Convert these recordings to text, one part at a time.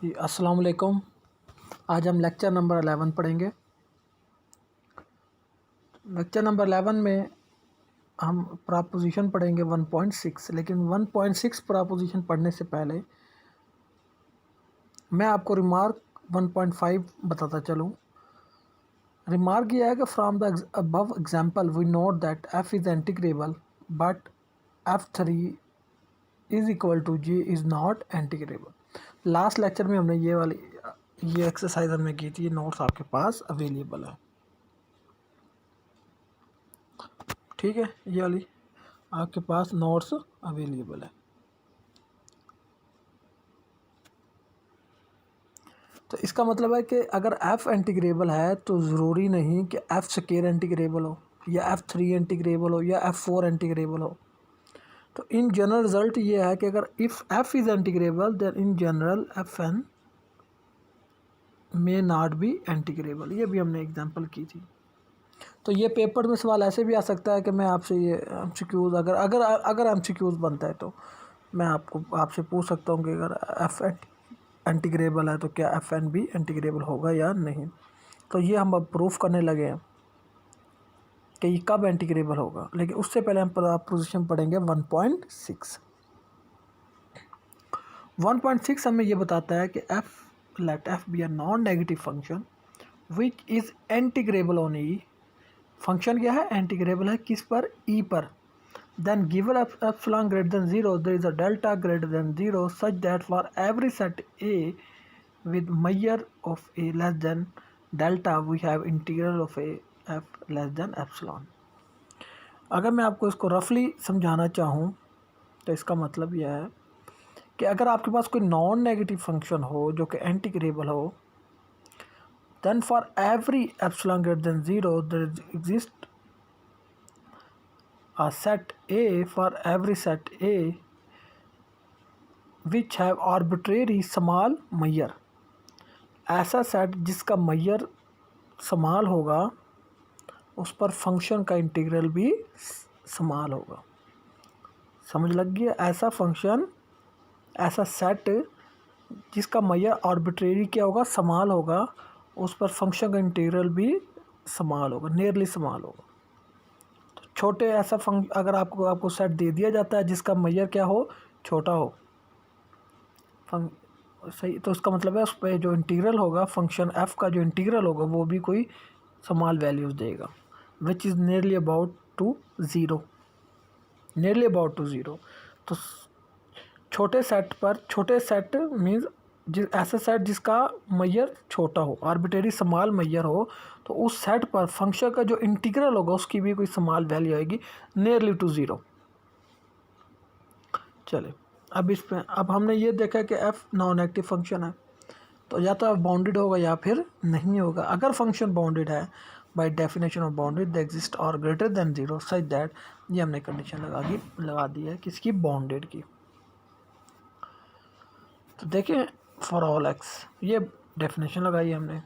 जी अस्सलाम वालेकुम। आज हम लेक्चर नंबर 11 पढ़ेंगे। लेक्चर नंबर 11 में हम प्रपोजिशन पढ़ेंगे 1.6। लेकिन 1.6 प्रपोजिशन पढ़ने से पहले मैं आपको रिमार्क 1.5 बताता चलूँ। रिमार्क यह है कि from the above example we note that f is integrable but F3 is equal to g is not integrable. Last lecture में हमने ये एक्सरसाइज हमने की थी। ये नोट्स आपके पास अवेलेबल है, ठीक है। ये वाली आपके पास नोट्स अवेलेबल है। तो इसका मतलब है कि अगर f इंटीग्रेबल है तो ज़रूरी नहीं कि f स्क्वायर इंटीग्रेबल हो या F3 इंटीग्रेबल हो या F4 इंटीग्रेबल हो। तो इन जनरल रिजल्ट ये है कि अगर if f is integrable then in general Fn may not be integrable. ये भी हमने एग्जांपल की थी। तो ये पेपर में सवाल ऐसे भी आ सकता है कि मैं आपसे ये एमसीक्यूज़ अगर अगर अगर एमसीक्यूज़ बनता है तो मैं आपसे पूछ सकता हूँ कि अगर f इंटीग्रेबल है तो क्या Fn भी इंटीग्रेबल होगा या नहीं। तो ये हम अब प्रूफ करने लगे हैं कि ये कब इंटीग्रेबल होगा। लेकिन उससे पहले हम प्रपोजिशन पढ़ेंगे 1.6। 1.6 हमें ये बताता है कि let f be a non negative function which is integrable on E. Function क्या है? इंटीग्रेबल है किस पर? ई पर। Then given epsilon greater than 0, there is a delta greater than 0 such that for every set A with measure of A less than delta we have integral of A f less than epsilon। अगर मैं आपको इसको रफली समझाना चाहूँ तो इसका मतलब यह है कि अगर आपके पास कोई नॉन नेगेटिव फंक्शन हो जो कि इंटीग्रेबल हो, then for every epsilon greater than 0 there exists a set A for every set A which have arbitrary small measure। ऐसा सेट जिसका measure स्मॉल होगा उस पर फंक्शन का इंटीग्रल भी स्मॉल होगा। समझ लग गया? ऐसा फंक्शन, ऐसा सेट जिसका measure आर्बिट्रेरी क्या होगा? स्मॉल होगा, उस पर फंक्शन का इंटीग्रल भी स्मॉल होगा, नियरली स्मॉल होगा। छोटे ऐसा अगर आपको सेट दे दिया जाता है जिसका measure क्या हो? छोटा हो, सही। तो उसका मतलब है उस पर जो इंटीग्रल होगा, फंक्शन f का जो इंटीग्रल होगा वो भी कोई स्मॉल वैल्यूज देगा, which is nearly about to zero, nearly about to zero. तो छोटे सेट मीन्स ऐसा सेट जिसका measure छोटा हो, आर्बिट्रेरी स्मॉल measure हो, तो उस सेट पर फंक्शन का जो इंटीग्रल होगा उसकी भी कोई स्मॉल वैल्यू आएगी, नियरली टू ज़ीरो। चले अब हमने ये देखा कि f नॉन नेगेटिव फंक्शन है, तो या तो f बाउंडेड होगा या फिर नहीं होगा। अगर फंक्शन बाउंडेड है, by definition of bounded the exist और greater than zero such that, ये हमने कंडीशन लगा दी है किसकी? बाउंडेड की। तो देखें फॉर ऑल एक्स, ये डेफिनेशन लगाई हमने।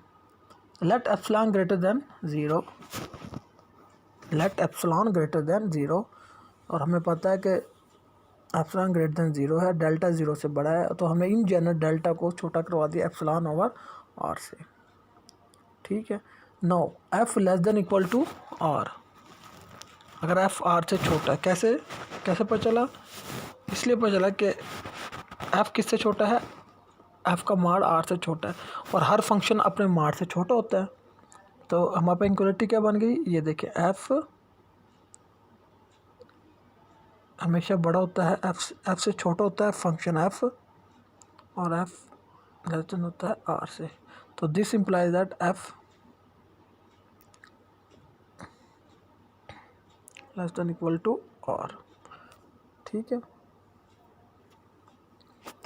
Let epsilon greater than zero, let epsilon greater than zero, और हमें पता है कि एप्सिलॉन ग्रेटर देन ज़ीरो है, डेल्टा ज़ीरो से बड़ा है, तो हमने इन जनरल डेल्टा को छोटा करवा दिया एप्सिलॉन ओवर आर से, ठीक है। No F less than equal to R, अगर एफ आर से छोटा है, कैसे पता चला? इसलिए पता चला कि एफ किससे छोटा है? एफ का माड आर से छोटा है, और हर फंक्शन अपने माड से छोटा होता है। तो हमारे पास इक्वलिटी क्या बन गई? ये देखिए, एफ हमेशा बड़ा होता है, एफ से छोटा होता है फंक्शन एफ, और एफ लेस देन होता है आर से। तो this implies that F less than equal to R, ठीक है।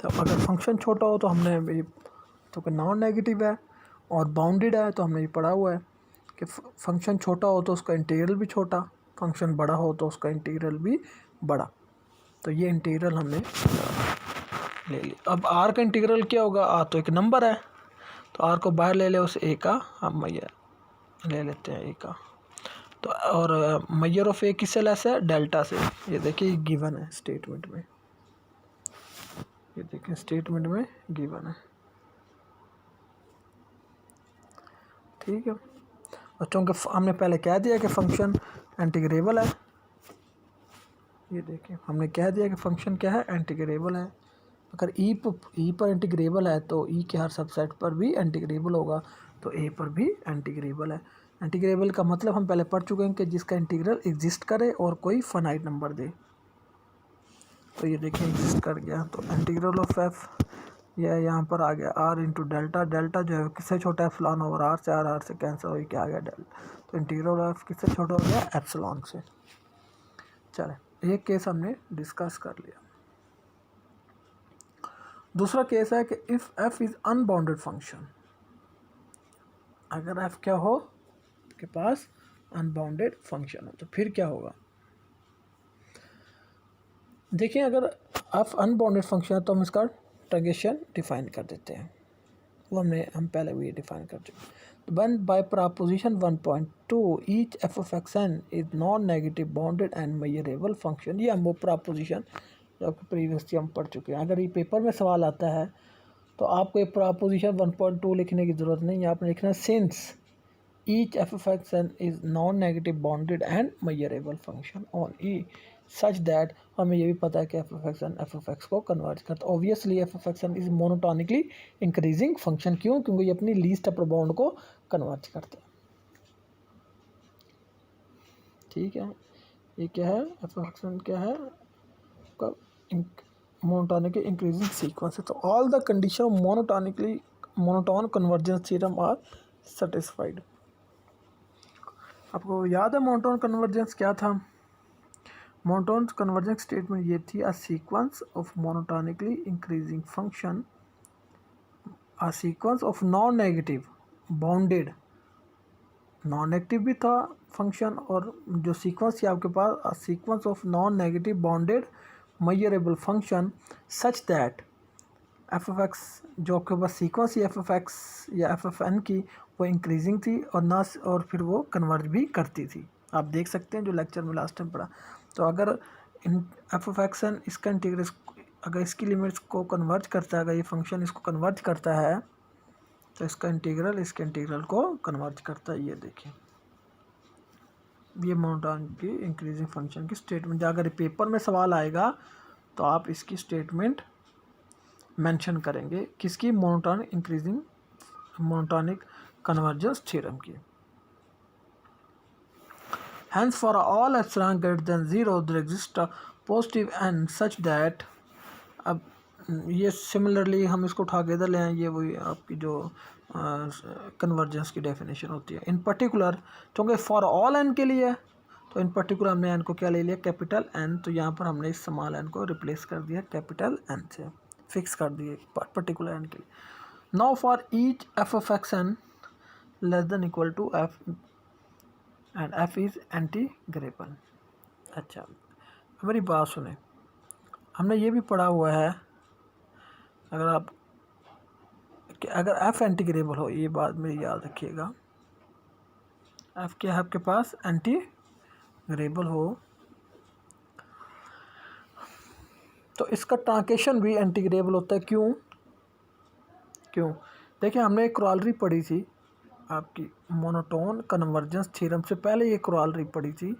तो अगर फंक्शन छोटा हो तो हमने तो नॉन नेगेटिव है, और बाउंडेड है तो हमने ये पढ़ा हुआ है कि फंक्शन छोटा हो तो उसका इंटीग्रल भी छोटा, फंक्शन बड़ा हो तो उसका इंटीग्रल भी बड़ा। तो ये इंटीग्रल हमने ले लिया। अब आर का इंटीग्रल क्या होगा? आर तो एक नंबर है, तो आर को बाहर ले ले, उस ए का हम मैयर ले लेते हैं, ए का। तो और मैयर ऑफ ए किससे लेस है? डेल्टा से। ये देखिए गिवन है स्टेटमेंट में, ये देखें स्टेटमेंट में गिवन है। ठीक है, और चूँकि हमने पहले कह दिया कि फंक्शन इंटीग्रेबल है, ये देखिए हमने कह दिया कि फंक्शन क्या है, इंटीग्रेबल है। अगर ई पर इंटीग्रेबल है तो ई के हर सबसेट पर भी इंटीग्रेबल होगा, तो ए पर भी इंटीग्रेबल है। इंटीग्रेबल का मतलब हम पहले पढ़ चुके हैं कि जिसका इंटीग्रल एग्जिस्ट करे और कोई फाइनाइट नंबर दे। तो ये देखिए एग्जिस्ट कर गया, तो इंटीग्रल ऑफ एफ यह यहाँ पर आ गया आर इंटू डेल्टा। डेल्टा जो है किससे छोटा है, एप्सिलॉन ओवर आर से, आर से कैंसिल हो क्या आ गया डेल्टा, तो इंटीग्रल ऑफ किससे छोटा हो गया, एप्सिलॉन से। चले एक केस हमने डिस्कस कर लिया। दूसरा केस है कि if F is unbounded function, अगर एफ क्या हो के पास अनबाउंडेड फंक्शन हो तो फिर क्या होगा। देखिए अगर एफ अनबाउंडेड फंक्शन है तो हम इसका ट्रांजेक्शन डिफाइन कर देते हैं, वो हम पहले भी डिफाइन कर चुके हैं। One by proposition 1.2 each f of x n is non negative bounded and measurable function. ये हम वो प्रपोजिशन जो आपके प्रीवियसली हम पढ़ चुके हैं। अगर ये पेपर में सवाल आता है तो आपको ये प्रपोजिशन 1.2 लिखने की ज़रूरत नहीं है, आपने लिखना since each f of x n is non negative bounded and measurable function on E such that, हमें ये भी पता है कि एफ ऑफ एक्स को कन्वर्ज करता है। Obviously f of x n is monotonically increasing function, क्यों, क्योंकि ये अपनी लीस्ट अपर बाउंड को कन्वर्ज करते हैं। ठीक है, ये क्या है, एफ ऑफ एक्स एन क्या है, मोनोटोनिकली इंक्रीजिंग सीक्वेंस है। तो all the condition of monotone convergence theorem are satisfied. आपको याद है मोनोटोन कन्वर्जेंस क्या था। मोनोटोन कन्वर्जेंस स्टेटमेंट ये थी, a sequence of monotonically increasing function, a sequence of non negative bounded, non negative भी था फंक्शन, और जो सीक्वेंस थी आपके पास, a sequence of non negative bounded measurable function such that F of X, जो आपके पास सीक्वेंस ही एफ ऑफ एक्स या एफ ऑफ एन की, वो इंक्रीजिंग थी और फिर वो कन्वर्ज भी करती थी। आप देख सकते हैं जो लेक्चर में लास्ट टाइम पढ़ा। तो अगर एफ ऑफ एक्स एन इसका इंटीग्रल, अगर इसकी लिमिट्स को कन्वर्ज करता है, अगर ये फंक्शन इसको कन्वर्ज करता है तो इसका इंटीग्रल इसके इंटीग्रल को कन्वर्ज करता है। ये देखिए, ये मोनोटोन की इंक्रीजिंग फंक्शन की स्टेटमेंट, अगर पेपर में सवाल आएगा तो आप इसकी स्टेटमेंट मेंशन करेंगे, किसकी, मोनोटोनिक कन्वर्जेंस थ्योरम की। Hence for all epsilon greater than 0 there exists a positive n such that, अब ये सिमिलरली हम इसको उठा के इधर ले आए, ये वही आपकी जो कन्वर्जेंस की डेफिनेशन होती है। इन पर्टिकुलर, क्योंकि फॉर ऑल एन के लिए, तो इन पर्टिकुलर हमने एन को क्या ले लिया, कैपिटल एन, तो यहाँ पर हमने इस स्मॉल एन को रिप्लेस कर दिया कैपिटल एन से, फिक्स कर दिए पर्टिकुलर एन के लिए। Now for each f of x N less than equal to f and f is integrable. अच्छा, मेरी बात सुने, हमने ये भी पढ़ा हुआ है, अगर एफ इंटीग्रेबल हो, ये बात मेरी याद रखिएगा, एफ क्या है आपके पास, इंटीग्रेबल हो, तो इसका ट्रांकेशन भी इंटीग्रेबल होता है। क्यों देखिए, हमने एक क्रॉलरी पढ़ी थी आपकी मोनोटोन कन्वर्जेंस थ्योरम से पहले, ये क्रॉलरी पढ़ी थी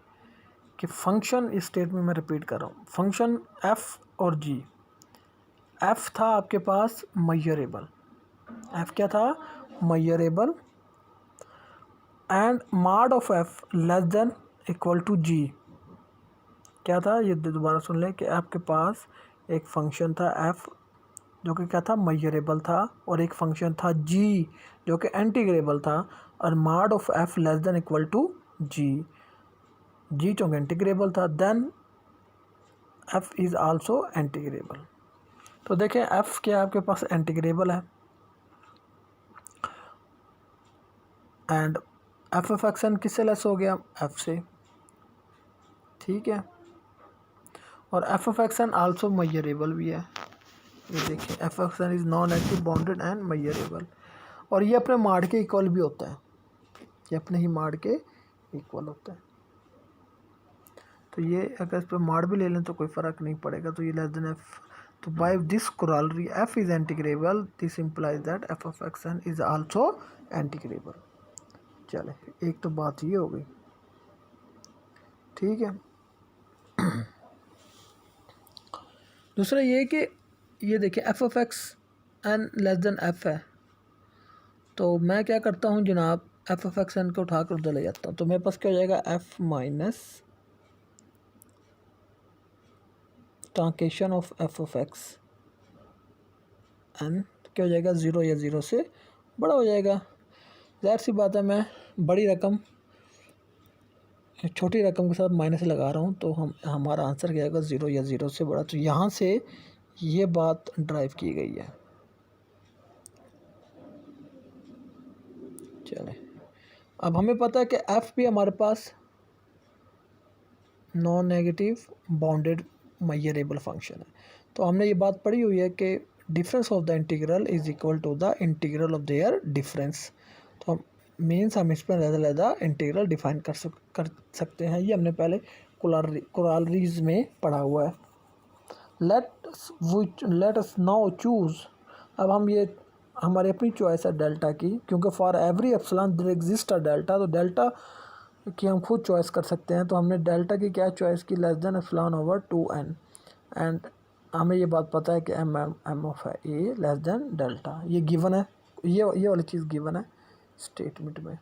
कि फंक्शन, इस स्टेटमेंट में रिपीट कर रहा हूँ, फंक्शन एफ और जी, एफ था आपके पास मेजरेबल, एफ क्या था, measurable, and mod of F less than equal to G, क्या था, ये दोबारा सुन लें कि आपके पास एक फंक्शन था एफ जो कि क्या था, मेजरेबल था, और एक फंक्शन था जी जो कि इंटीग्रेबल था, और mod of F less than equal to G चूँकि इंटीग्रेबल था, then F is also integrable. तो देखें एफ क्या आपके पास इंटीग्रेबल है, and F of x N किससे लेस हो गया, एफ से, ठीक है, और F of x N also measurable भी है। ये देखिए F of x N is non negative bounded and measurable, और ये अपने माड के इक्वल भी होता है, ये अपने ही माड के इक्वल होता है। तो ये अगर इस पर माड भी ले लें तो कोई फ़र्क नहीं पड़ेगा, तो ये लेस देन एफ, तो by this corollary f is integrable, this implies that f of x n is also integrable। चले, एक तो बात ये हो गई, ठीक है। दूसरा ये कि ये देखिए F of x N less than f है, तो मैं क्या करता हूँ जनाब, एफ ऑफ एक्स एन को उठा कर उधर ले जाता हूँ, तो मेरे पास क्या हो जाएगा, f minus truncation of f of x n क्या हो जाएगा, ज़ीरो या ज़ीरो से बड़ा हो जाएगा। ज़ाहिर सी बात है, मैं बड़ी रकम छोटी रकम के साथ माइनस लगा रहा हूँ, तो हमारा आंसर क्या आएगा, ज़ीरो या ज़ीरो से बड़ा। तो यहाँ से ये बात ड्राइव की गई है। चले, अब हमें पता है कि एफ भी हमारे पास non negative bounded measurable function है, तो हमने ये बात पढ़ी हुई है कि difference of the integral is equal to the integral of their difference. तो हम मीन्स हम इस पर अलग-अलग इंटीग्रल डिफाइन कर सकते हैं। ये हमने पहले कोरालरीज में पढ़ा हुआ है। लेट अस नाउ चूज़, अब हम ये हमारी अपनी चॉइस है डेल्टा की, क्योंकि for every epsilon there exist a delta, तो डेल्टा कि हम खुद चॉइस कर सकते हैं। तो हमने डेल्टा की क्या चॉइस की, less than epsilon over 2n, and हमें ये बात पता है कि एम ऑफ है ए लेस देन डेल्टा, ये गिवन है, ये वाली चीज़ गिवन है स्टेटमेंट में।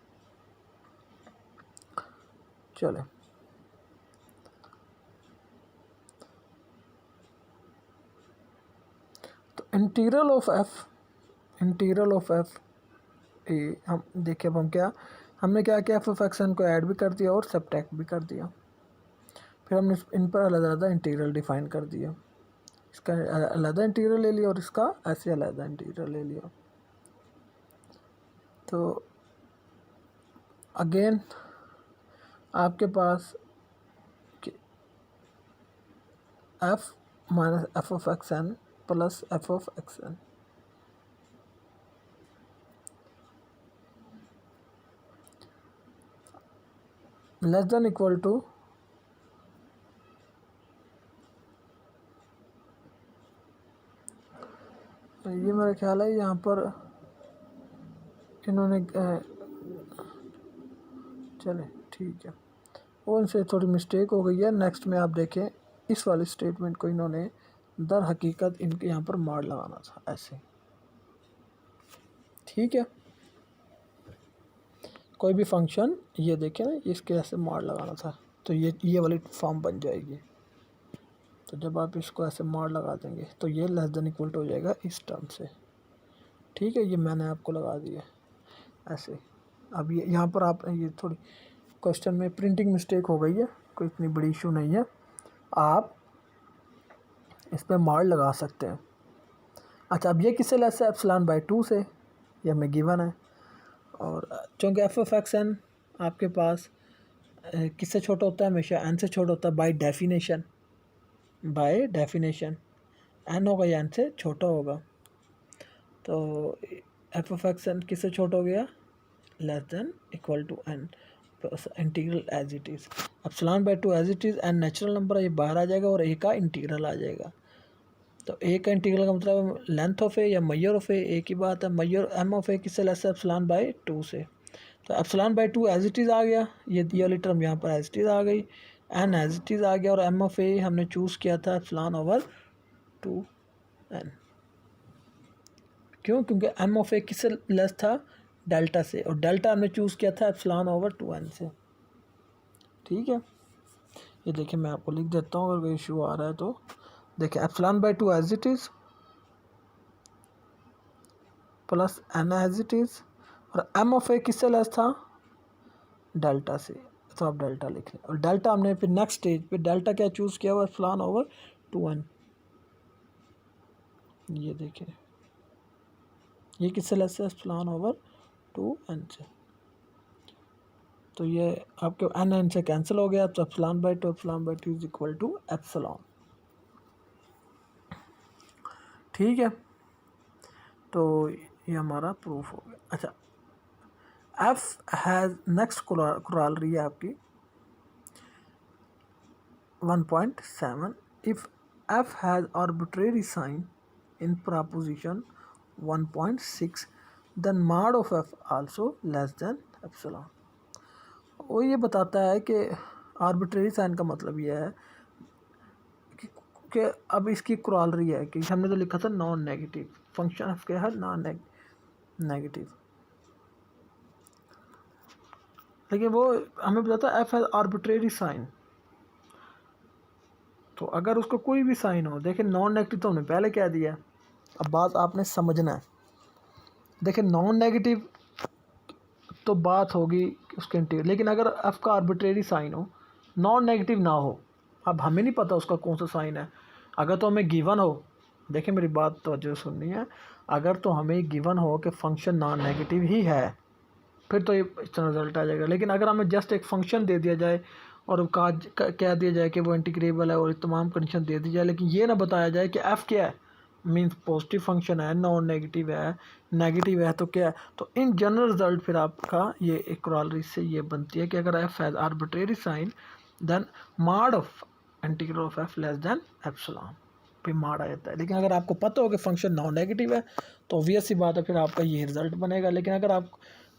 चले, तो इंटीग्रल ऑफ एफ ए, हम देखिए अब हमने क्या किया, एफ ऑफ एक्स एन को ऐड भी कर दिया और सब्ट्रैक्ट भी कर दिया। फिर हमने इन पर अलग-अलग इंटीग्रल डिफाइन कर दिया, इसका अलग इंटीग्रल ले लिया और इसका ऐसे अलग इंटीग्रल ले लिया। तो अगेन आपके पास F minus F of x N plus F of x N, less than equal to ये मेरा ख्याल है यहाँ पर इन्होंने चले ठीक है, वो इनसे थोड़ी मिस्टेक हो गई है। नेक्स्ट में आप देखें, इस वाली स्टेटमेंट को इन्होंने दर हकीकत इनके यहाँ पर मार लगाना था ऐसे, ठीक है। कोई भी फंक्शन ये देखें ना, इसके ऐसे मार लगाना था, तो ये वाली फॉर्म बन जाएगी। तो जब आप इसको ऐसे मार लगा देंगे तो ये लेस देन इक्वल टू हो जाएगा इस टर्म से, ठीक है। ये मैंने आपको लगा दिया ऐसे। अब ये यहाँ पर आप ये थोड़ी क्वेश्चन में प्रिंटिंग मिस्टेक हो गई है, कोई इतनी बड़ी इशू नहीं है, आप इस पर मार लगा सकते हैं। अच्छा, अब ये किससे लेस है, एप्सिलॉन बाई 2 से, ये हमें गिवन है। और चूँकि एफ ऑफ एक्स एन आपके पास किससे छोटा होता है, हमेशा एन से छोटा होता है बाय डेफिनेशन एन होगा या एन से छोटा होगा। तो एफ ऑफ एक्स एन किससे छोटा हो गया, less than equal to n, integral as it is, epsilon by 2 as it is, n natural number ये बाहर आ जाएगा और ए का इंटीग्रल आ जाएगा। तो ए का इंटीग्रल का मतलब लेंथ ऑफ ए या मैयर ऑफ ए, एक ही बात है। मैयर एम ऑफ ए किससे लेस है, एप्सिलॉन बाय 2 से। तो epsilon by 2 as it is आ गया, ये वाली टर्म यहाँ पर एज इट इज़ आ गई, एन एज इट इज़ आ गया, और एम ऑफ ए हमने चूज़ किया था एप्सिलॉन ओवर 2n। क्यों, क्योंकि एम ऑफ ए किससे लेस था, डेल्टा से, और डेल्टा हमने चूज़ किया था एप्सिलॉन ओवर 2n से, ठीक है। ये देखिए मैं आपको लिख देता हूँ, अगर कोई इशू आ रहा है तो देखिए, epsilon by 2 as it is plus n as it is, और एम ऑफ ए किससे लेस था, डेल्टा से, तो आप डेल्टा लिख लें। और डेल्टा हमने फिर नेक्स्ट स्टेज पे डेल्टा क्या चूज़ किया हुआ, एप्सिलॉन ओवर 2n। ये देखिए, ये किससे लेस है, एप्सिलॉन ओवर 2n से। तो ये आपके एन से कैंसिल हो गया, तो epsilon by 2 is equal to epsilon, ठीक है। तो ये हमारा प्रूफ हो गया। अच्छा, एफ हैज़ नेक्स्ट कोरालरी है आपकी 1.7, if F has arbitrary sign in proposition 1.6, then mod of f also less than epsilon। वो ये बताता है कि आर्बिट्रेरी साइन का मतलब ये है कि अब इसकी क्रॉलरी है कि हमने तो लिखा था नॉन नेगेटिव, फंक्शन ऑफ क्या है, नॉन नेगेटिव, लेकिन वो हमें बताता है एफ है आर्बिट्रेरी साइन। तो अगर उसका कोई भी साइन हो, देखिए नॉन नेगेटिव तो हमने पहले कह दिया, अब बात आपने समझना है। देखिए नॉन नेगेटिव तो बात होगी उसके इंटीग्रल, लेकिन अगर एफ का आर्बिट्रेरी साइन हो, नॉन नेगेटिव ना हो, अब हमें नहीं पता उसका कौन सा साइन है। अगर तो हमें गिवन हो, देखिए मेरी बात तो जो सुननी है, अगर तो हमें गिवन हो कि फंक्शन नॉन नेगेटिव ही है, फिर तो ये इस तरह रिजल्ट आ जाएगा। लेकिन अगर हमें जस्ट एक फंक्शन दे दिया जाए और कह दिया जाए कि वो इंटीग्रेबल है और तमाम कंडीशन दे दी जाए, लेकिन ये ना बताया जाए कि एफ़ क्या है, मीन्स पॉजिटिव फंक्शन है, नॉन नेगेटिव है, नेगेटिव है तो क्या है, तो इन जनरल रिजल्ट फिर आपका ये एक क्रॉलरी से ये बनती है कि अगर f has arbitrary sign then mod of integral of F less than epsilon, फिर मार आ जाता है। लेकिन अगर आपको पता हो कि फंक्शन नॉन नेगेटिव है तो ऑब्वियस सी बात है फिर आपका ये रिजल्ट बनेगा। लेकिन अगर आप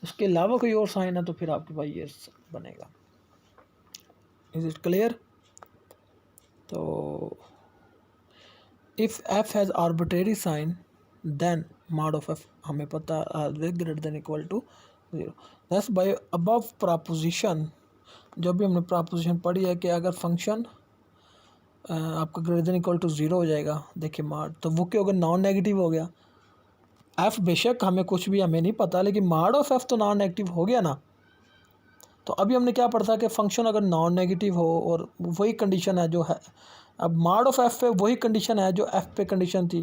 उसके अलावा कोई और साइन है तो फिर आपके पास ये बनेगा। Is it clear? तो if F has arbitrary sign then mod of F हमें पता greater than equal to 0। That's by above proposition, जो भी हमने प्रोपोजिशन पढ़ी है कि अगर फंक्शन आपका ग्रेटर देन इक्वल टू 0 हो जाएगा, देखिए मॉड, तो वो क्या होगा, नॉन नेगेटिव हो गया। एफ़ बेशक हमें कुछ भी हमें नहीं पता, लेकिन मॉड ऑफ एफ़ तो नॉन नेगेटिव हो गया ना। तो अभी हमने क्या पढ़ा था कि फंक्शन अगर नॉन नेगेटिव हो और वही कंडीशन है जो है, अब मॉड ऑफ एफ़ पे वही कंडीशन है जो एफ़ पे कंडीशन थी।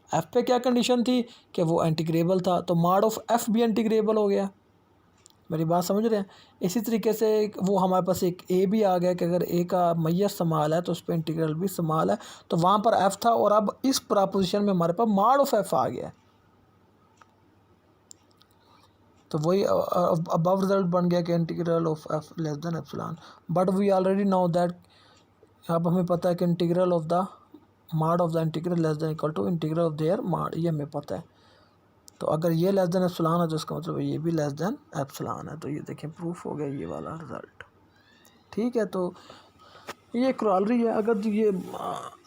एफ़ पे क्या कंडीशन थी कि वो इंटीग्रेबल था, तो मॉड ऑफ एफ़ भी इंटीग्रेबल हो गया। मेरी बात समझ रहे हैं? इसी तरीके से वो हमारे पास एक ए भी आ गया कि अगर ए का मैय्यज समाल है तो उस पर इंटीग्रल भी समाल है, तो वहाँ पर एफ़ था और अब इस प्रोपोजिशन में हमारे पास मॉड ऑफ एफ़ आ गया, तो वही अबव रिजल्ट बन गया कि integral of F less than epsilon. But we already know that, अब हमें पता है कि integral of the mod of the integral less than equal to integral of their mod, ये हमें पता है। तो अगर ये लेस देन एप्सिलॉन है तो इसका मतलब ये भी लेस देन एप्सिलॉन है। तो ये देखें प्रूफ हो गया ये वाला रिजल्ट। ठीक है, तो ये क्रॉलरी है। अगर तो ये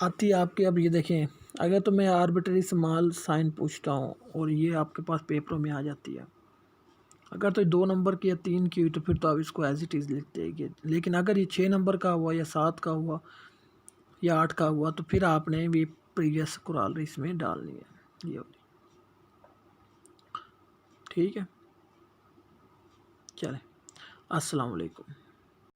आती है आपके, अब ये देखें, अगर तो मैं आर्बिट्रेरी स्मॉल साइन पूछता हूँ और ये आपके पास पेपरों में आ जाती है, अगर तो 2 नंबर की या 3 की हुई तो फिर तो आप इसको एज इट इज़ लिखते हैं। लेकिन अगर ये 6 नंबर का हुआ या 7 का हुआ या 8 का हुआ तो फिर आपने भी प्रीवियस क्रॉलरी इसमें डालनी है, ये वाली। ठीक है, चलें, अस्सलाम वालेकुम।